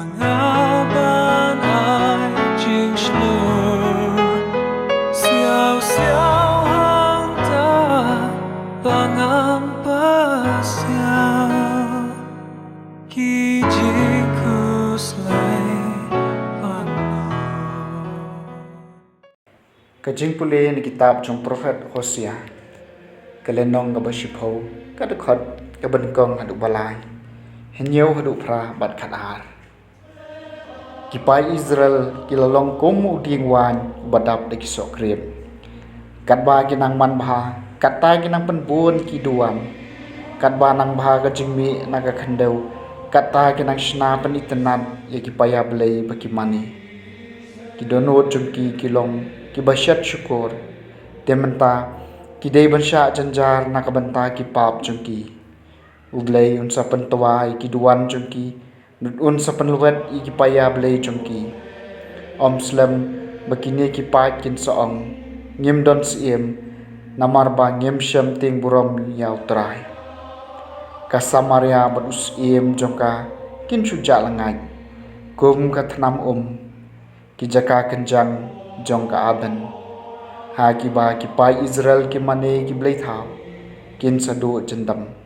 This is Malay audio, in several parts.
Pangaban ay Jingpule Xiao xiao hang da Bangang pasiao Ki jikus lai Ka Jingpule ni kitab trong Prophet HOSEA Kalenong ka basipho ka dekhot ka BANYNGKONG hadu Balang Henyau hadu pra bat khatar Kipai Israel kilalong kum uding wan badap de kisok krep Katba kinang man bha katta kinang penbun kiduan Katba nang bha ka jingmi naga khandau katta kinang shna penitenat ya kipaya belai bakimani Kidonot jumki kilong kibasyat syukur Tementa kidai bansya janjar nakabanta kipap jumki Ublay unsa pentuai kiduan jumki unsa penluwet ikipaya belai jumki Om Slam bakini kipat kin soong ngim don siem namar ba ngim syam ting buram yaw trai Kasamaria badus iem jongka kin suja langat kum kathnam kijaka kenjang jongka adan ha kiba kipai Israel kimane kiblai thau kin sadu jendam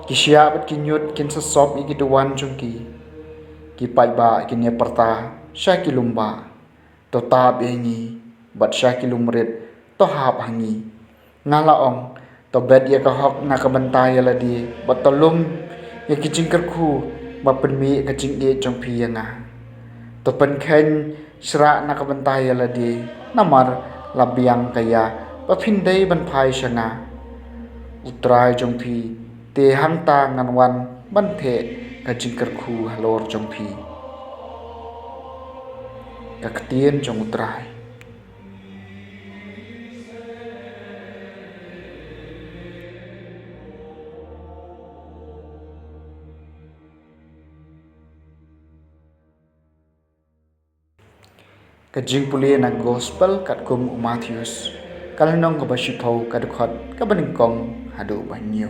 Kisya bat kinyut kin sesop ikiduan jongki kipai ba kinya perta syakilumba to tab yengi bat syakilumrit to hap hangi ngalaong to bed ya kahok ngakabentai ladi bat tolum ya kijingkerku bapenmi kajing e jongpi yanga to penkhen sra nakabentai ladi namar labiang kaya bapindai banpai syanga utrai jongpi te hangta nganwan banthe kajingkerku halor jongpi kaktien jong utrai Ka Jingpule na gospel kat kum MATHEUS kalenong ka basipho kadukot ka BANYNGKONG hadu banyo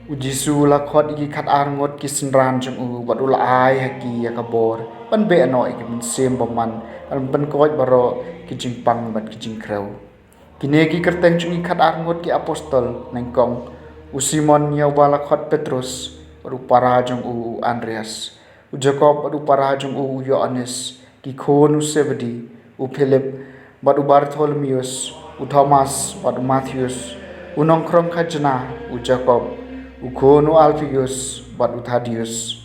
Ujisu lakhot iki khat arngot ki senran jong badula ai haki yakabor pan be ano iki mensem baman al pan koj baro ki jingpang bat ki jingkrau kine ki kerteng jong khat arngot ki apostol nengkong Simon yaw balakhot Petrus baru para jong Andreas Jacob baru para jong Yohanes ki khon Zebedi Philip baru Bartholomeus Thomas baru Mattheus nongkrong khajna Jacob Ukhono Alphaeus baru Thaddeus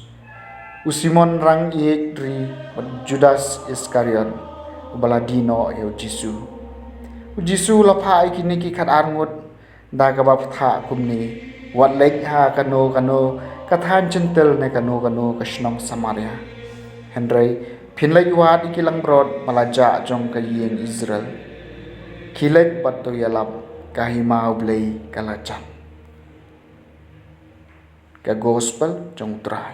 Simon rang Yedri baru Judas Iskariot baladino yaw Jisu lapha ikini ki khat arngot dagabap tha kumni wat lek ha kano kathan centel ne kano kasnong Samaria Henry phinlai wat ikilang brod malaja jong kayeng Israel khilek patto yalap kahima ublei kalachan ka gospel jong trai